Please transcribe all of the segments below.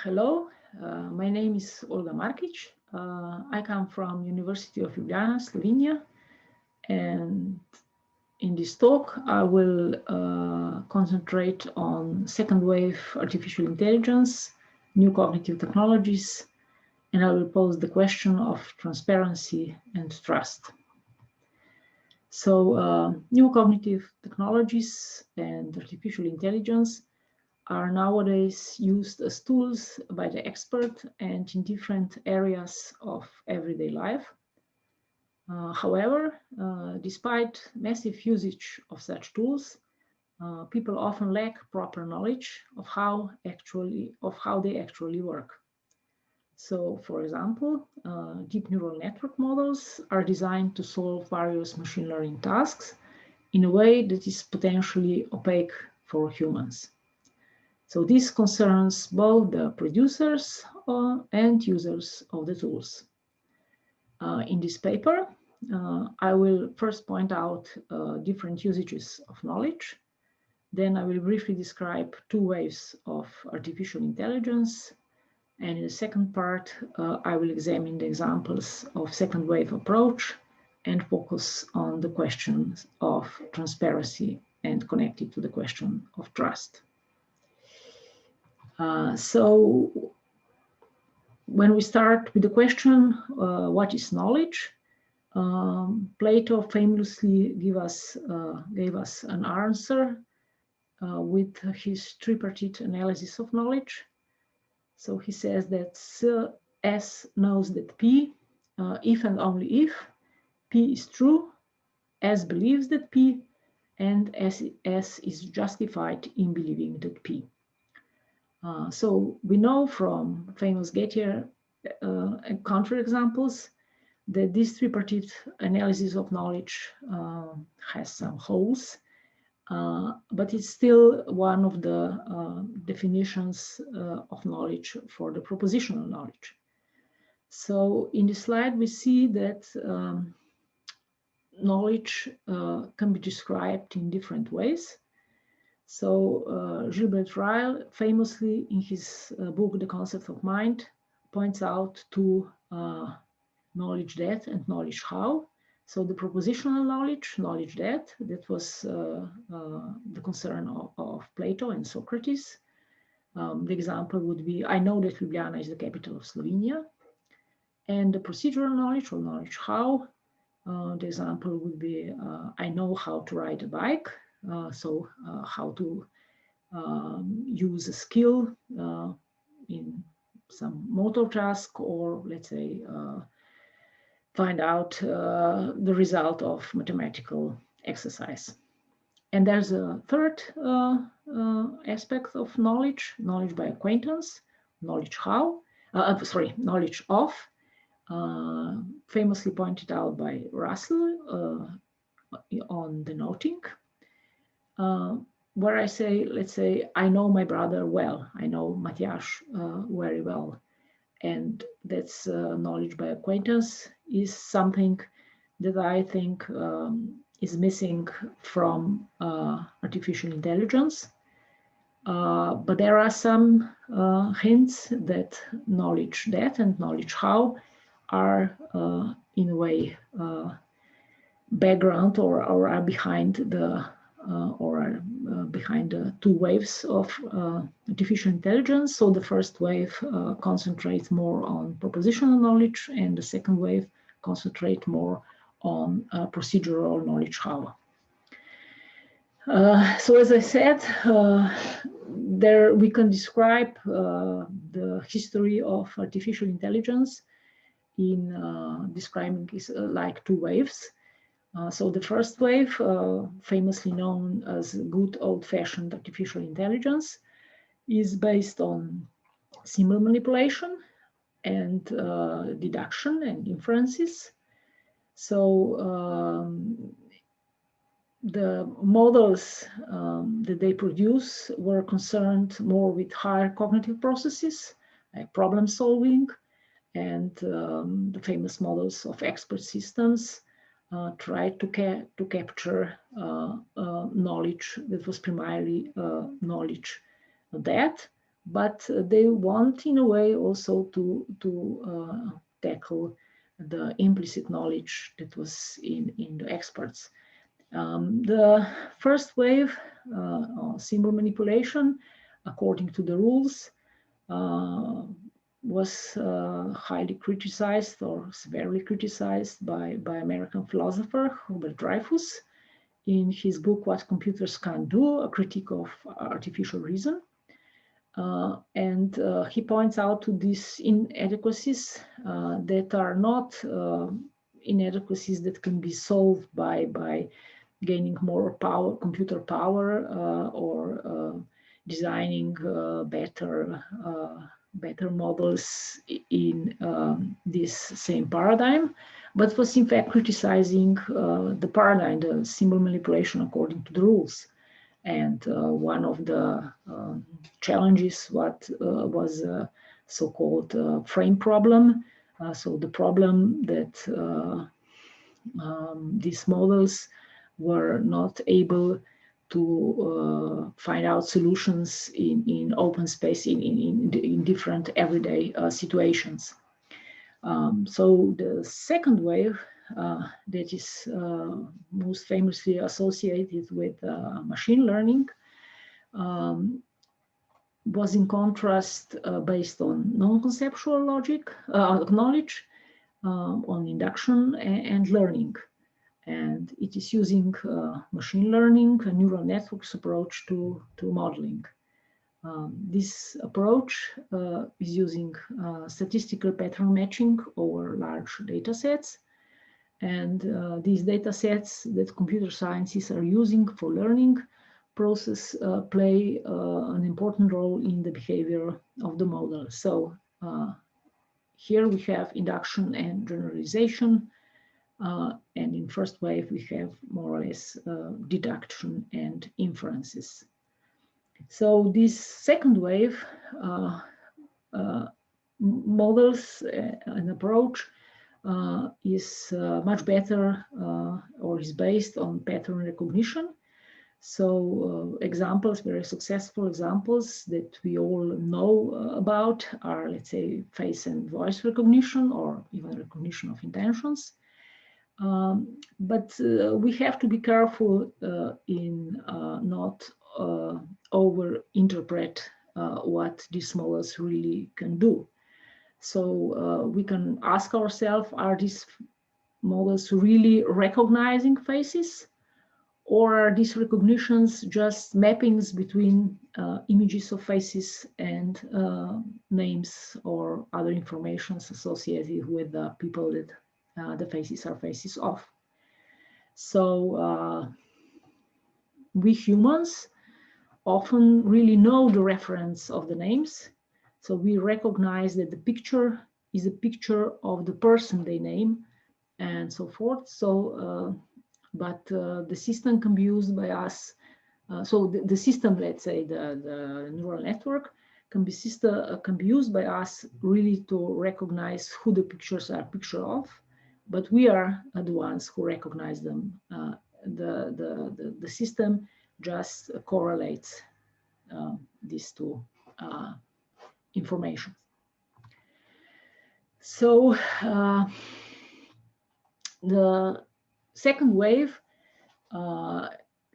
Hello, my name is Olga Markic. I come from University of Ljubljana, Slovenia, and in this talk I will concentrate on second wave artificial intelligence, new cognitive technologies, and I will pose the question of transparency and trust. So new cognitive technologies and artificial intelligence are nowadays used as tools by the expert and in different areas of everyday life. However, despite massive usage of such tools, people often lack proper knowledge of how they actually work. So, for example, deep neural network models are designed to solve various machine learning tasks in a way that is potentially opaque for humans. So this concerns both the producers and users of the tools. In this paper, I will first point out different usages of knowledge. Then I will briefly describe two waves of artificial intelligence. And in the second part, I will examine the examples of second wave approach and focus on the questions of transparency and connected to the question of trust. So when we start with the question, what is knowledge? Plato famously gave us an answer with his tripartite analysis of knowledge. So he says that S knows that P, if and only if P is true, S believes that P, and S is justified in believing that P. So we know from famous Gettier and counterexamples that this tripartite analysis of knowledge has some holes, but it's still one of the definitions of knowledge for the propositional knowledge. So in this slide, we see that knowledge can be described in different ways. So Gilbert Ryle famously in his book, The Concept of Mind, points out two knowledge that and knowledge how. So the propositional knowledge that was the concern of Plato and Socrates. The example would be, I know that Ljubljana is the capital of Slovenia. And the procedural knowledge or knowledge how, the example would be, I know how to ride a bike. So how to use a skill in some motor task, or let's say find out the result of mathematical exercise. And there's a third aspect of knowledge by acquaintance, knowledge of, famously pointed out by Russell on the noting, where I say, let's say, I know my brother well, I know Matthias very well, and that's knowledge by acquaintance is something that I think is missing from artificial intelligence. But there are some hints that knowledge that and knowledge how are in a way background or are behind the behind the two waves of artificial intelligence. So the first wave concentrates more on propositional knowledge, and the second wave concentrates more on procedural knowledge how. So as I said, there we can describe the history of artificial intelligence in describing is like two waves. So the first wave, famously known as good old-fashioned artificial intelligence, is based on symbol manipulation and deduction and inferences. So the models that they produce were concerned more with higher cognitive processes, like problem solving, and the famous models of expert systems try to capture knowledge that was primarily knowledge that, but they want in a way also to tackle the implicit knowledge that was in the experts. The first wave, symbol manipulation, according to the rules, was highly criticized or severely criticized by American philosopher Hubert Dreyfus in his book What Computers Can't Do, a critique of artificial reason. And he points out to these inadequacies that are not inadequacies that can be solved by gaining more power, computer power, or designing better models in this same paradigm, but was in fact criticizing the paradigm, the symbol manipulation according to the rules. And one of the challenges was a so-called frame problem. So the problem that these models were not able to find out solutions in open space in different everyday situations. So the second wave that is most famously associated with machine learning was in contrast based on non-conceptual logic, knowledge, on induction and learning. And it is using machine learning, a neural networks approach to modeling. This approach is using statistical pattern matching over large data sets. And these data sets that computer scientists are using for learning process play an important role in the behavior of the model. So here we have induction and generalization. And in first wave, we have more or less deduction and inferences. So this second wave models an approach is much better or is based on pattern recognition. So examples, very successful examples that we all know about are, let's say, face and voice recognition or even recognition of intentions. But we have to be careful in not over-interpret what these models really can do. So we can ask ourselves, are these models really recognizing faces? Or are these recognitions just mappings between images of faces and names or other informations associated with the people that the faces are faces of? So we humans often really know the reference of the names. So we recognize that the picture is a picture of the person they name and so forth. So, but the system can be used by us. So the system, let's say the neural network, can be used by us really to recognize who the pictures are a picture of, but we are the ones who recognize them. The system just correlates these two information. So the second wave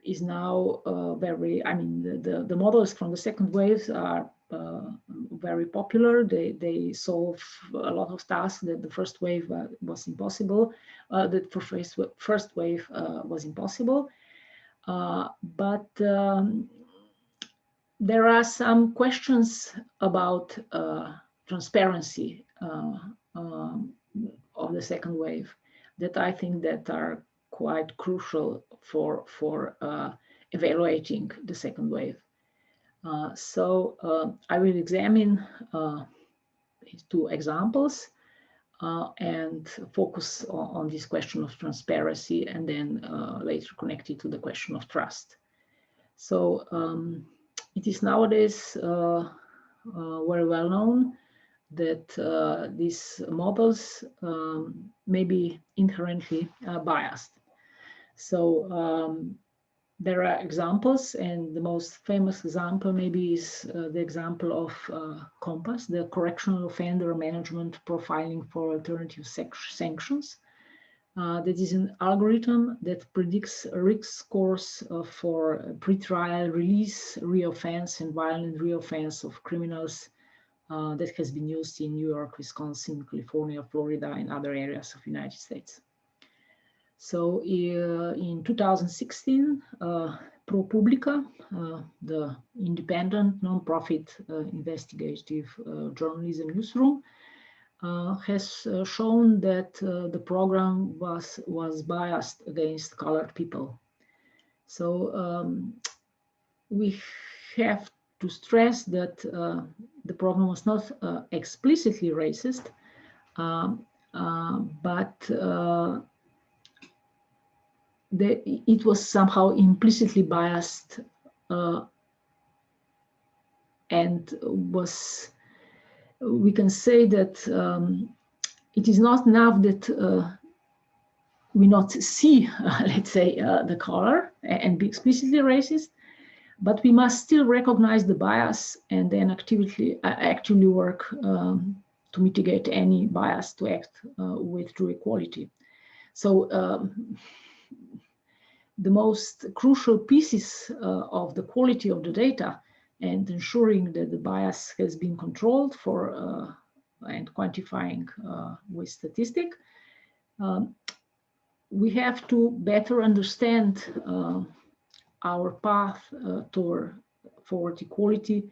is now very, I mean, the models from the second wave are very popular. They solve a lot of tasks that the first wave was impossible, that for first wave was impossible. But there are some questions about transparency of the second wave that I think that are quite crucial for evaluating the second wave. So I will examine two examples and focus on this question of transparency, and then later connect it to the question of trust. So it is nowadays very well known that these models may be inherently biased. So There are examples, and the most famous example maybe is the example of COMPASS, the Correctional Offender Management Profiling for Alternative Sanctions. That is an algorithm that predicts risk scores for pretrial release, reoffense, and violent reoffense of criminals that has been used in New York, Wisconsin, California, Florida, and other areas of the United States. So in 2016, ProPublica, the independent nonprofit investigative journalism newsroom, has shown that the program was biased against colored people. So we have to stress that the program was not explicitly racist, but it was somehow implicitly biased and was, we can say that it is not enough that we not see, let's say, the color and be explicitly racist, but we must still recognize the bias and then actively work to mitigate any bias, to act with true equality. So the most crucial pieces of the quality of the data and ensuring that the bias has been controlled for and quantifying with statistic, we have to better understand our path forward equality,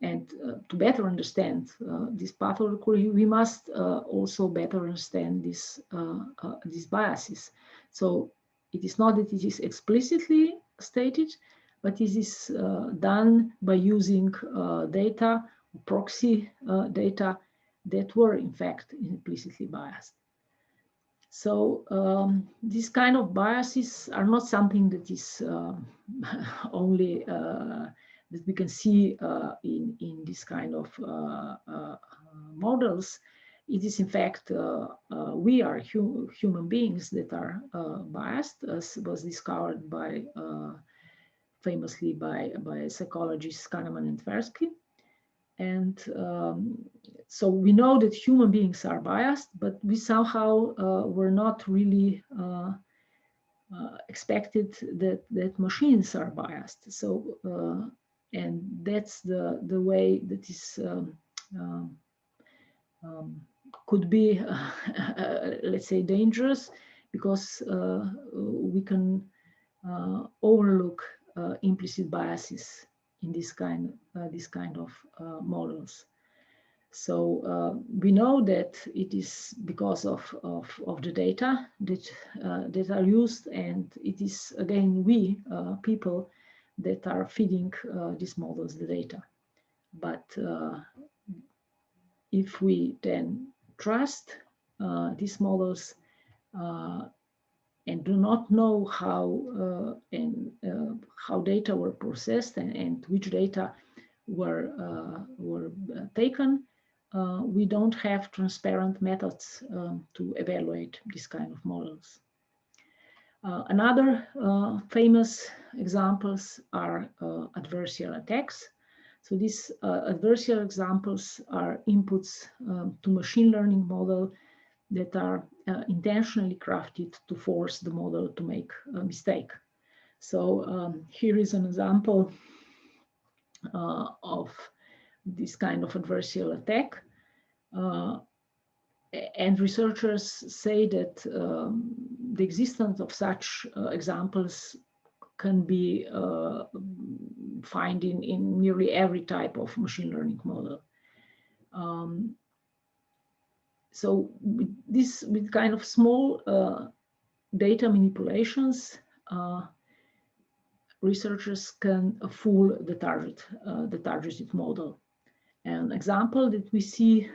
and to better understand this path of equality, we must also better understand these biases. So it is not that it is explicitly stated, but it is done by using data, proxy data that were in fact implicitly biased. So these kind of biases are not something that is only that we can see in this kind of models. It is in fact we are human beings that are biased, as was discovered by famously by psychologists Kahneman and Tversky. And so we know that human beings are biased, but we somehow were not really expected that machines are biased. So and that's the way that is could be let's say dangerous, because we can overlook implicit biases in this kind of models. So we know that it is because of the data that are used, and it is again we people that are feeding these models the data. But if we then trust these models and do not know how how data were processed and which data were taken, we don't have transparent methods to evaluate this kind of models. Another famous examples are adversarial attacks. So these adversarial examples are inputs to machine learning model that are intentionally crafted to force the model to make a mistake. So here is an example of this kind of adversarial attack. And researchers say that the existence of such examples can be found in nearly every type of machine learning model. So with kind of small data manipulations, researchers can fool the targeted model. An example that we see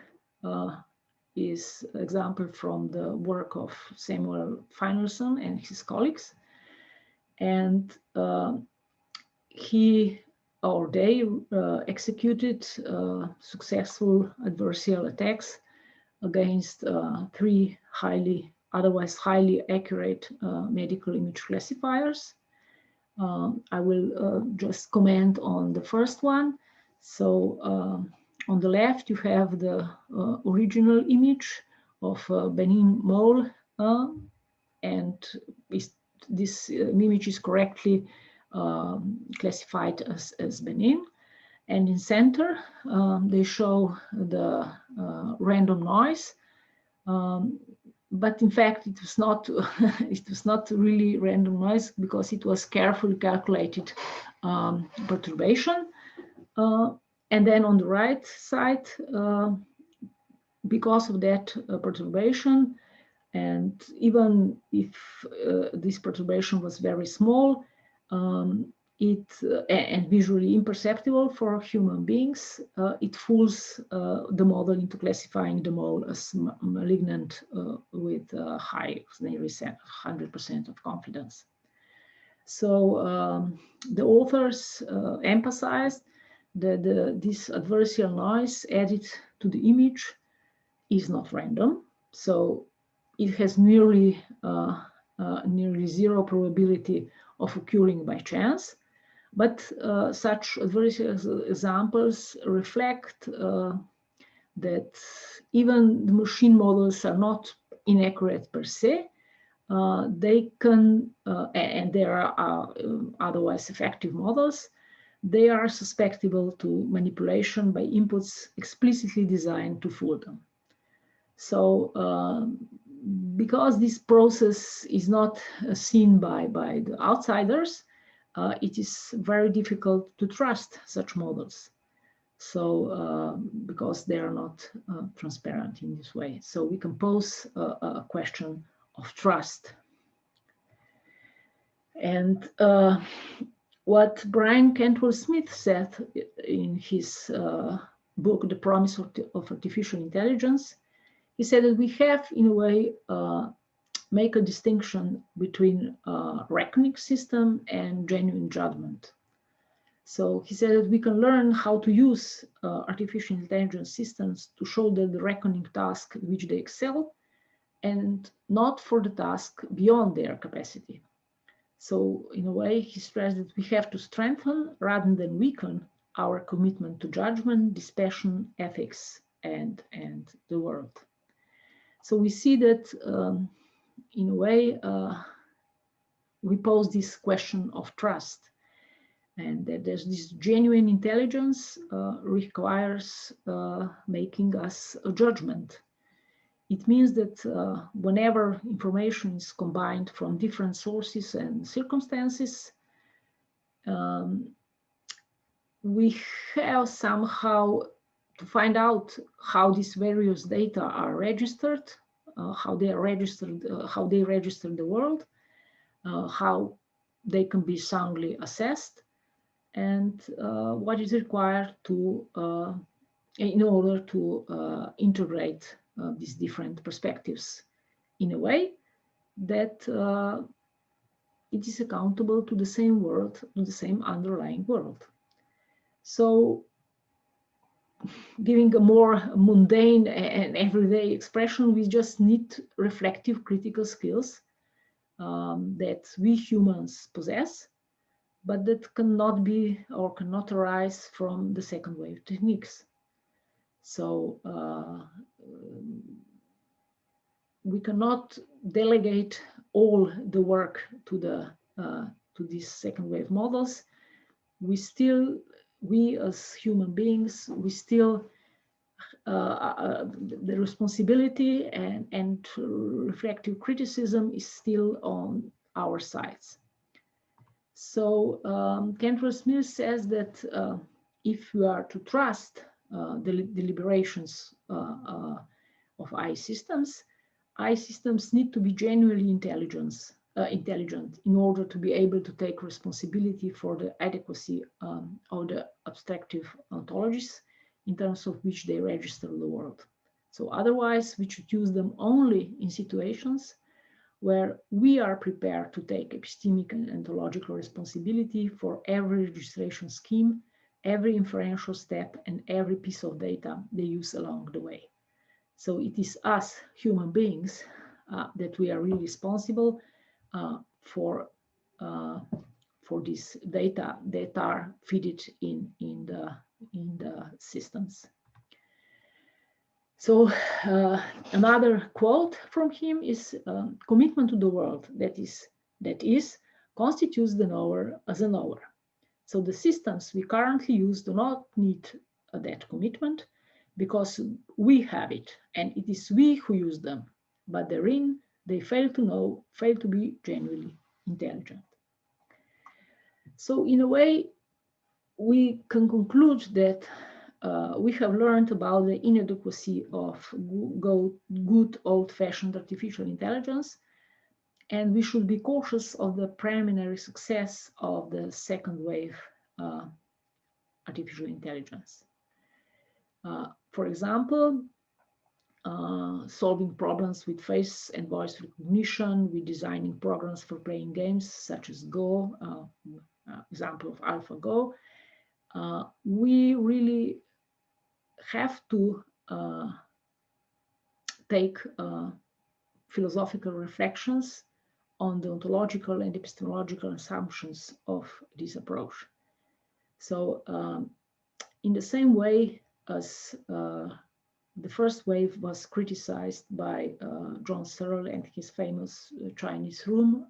is example from the work of Samuel Finelson and his colleagues, and he or they executed successful adversarial attacks against 3 otherwise highly accurate medical image classifiers. I will just comment on the first one. So on the left, you have the original image of a benign mole, and this image is correctly classified as benign. And in center, they show the random noise. But in fact, it was not it was not really random noise, because it was carefully calculated perturbation. And then on the right side, because of that perturbation, and even if this perturbation was very small, and visually imperceptible for human beings, it fools the model into classifying the mole as malignant with high, nearly 100% of confidence. So the authors emphasized that this adversarial noise added to the image is not random. So it has nearly zero probability of occurring by chance. But such adversarial examples reflect that even the machine models are not inaccurate per se. They can, and there are otherwise effective models, they are susceptible to manipulation by inputs explicitly designed to fool them. So because this process is not seen by the outsiders, it is very difficult to trust such models. So because they are not transparent in this way. So we can pose a question of trust. And what Brian Cantwell-Smith said in his book, The Promise of Artificial Intelligence, he said that we have, in a way, make a distinction between reckoning system and genuine judgment. So he said that we can learn how to use artificial intelligence systems to show that the reckoning task in which they excel, and not for the task beyond their capacity. So in a way, he stressed that we have to strengthen rather than weaken our commitment to judgment, dispassion, ethics, and the world. So we see that in a way, we pose this question of trust, and that there's this genuine intelligence requires making us a judgment. It means that whenever information is combined from different sources and circumstances, we have somehow to find out how these various data are registered, how they are registered, how they register the world, how they can be soundly assessed, and what is required to in order to integrate these different perspectives in a way that it is accountable to the same world, to the same underlying world. So giving a more mundane and everyday expression, we just need reflective critical skills that we humans possess, but that cannot be or cannot arise from the second wave techniques. So we cannot delegate all the work to these second wave models. We as human beings, we still the responsibility and reflective criticism is still on our sides. So Cantwell-Smith says that if you are to trust the deliberations of AI systems need to be genuinely intelligent in order to be able to take responsibility for the adequacy of the abstractive ontologies in terms of which they register the world. So otherwise, we should use them only in situations where we are prepared to take epistemic and ontological responsibility for every registration scheme, every inferential step, and every piece of data they use along the way. So it is us, human beings, that we are really responsible for for this data that are fed in the systems. So another quote from him is commitment to the world that is constitutes the knower as a knower. So the systems we currently use do not need that commitment because we have it and it is we who use them, but therein they fail to be genuinely intelligent. So in a way, we can conclude that we have learned about the inadequacy of good old-fashioned artificial intelligence, and we should be cautious of the preliminary success of the second wave artificial intelligence. For example, solving problems with face and voice recognition, with designing programs for playing games such as Go, example of AlphaGo. We really have to take philosophical reflections on the ontological and epistemological assumptions of this approach. So in the same way as the first wave was criticized by John Searle and his famous Chinese room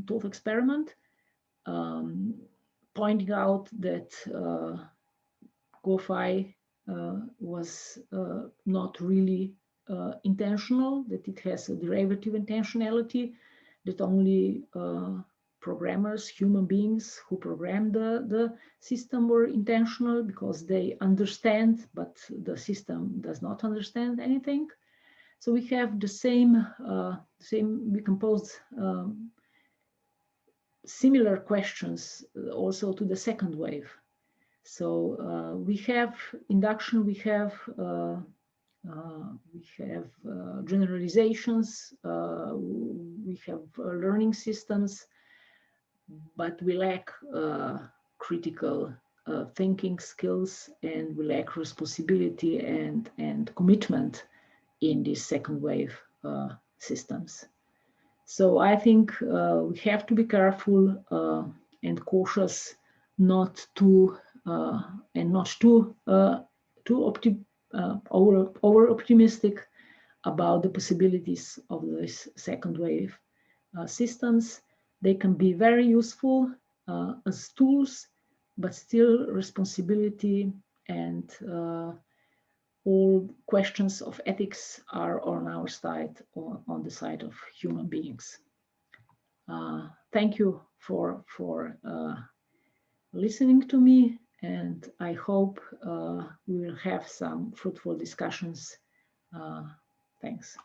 thought experiment, pointing out that GoFi was not really intentional, that it has a derivative intentionality, that only programmers, human beings who programmed the system were intentional because they understand, but the system does not understand anything. So we have the same we can pose similar questions also to the second wave. So we have induction, we have generalizations, we have learning systems, but we lack critical thinking skills, and we lack responsibility and commitment in these second wave systems. So I think we have to be careful and cautious not to over optimistic about the possibilities of this second wave systems. They can be very useful as tools, but still responsibility and all questions of ethics are on our side, or on the side of human beings. Thank you for listening to me, and I hope we will have some fruitful discussions. Thanks.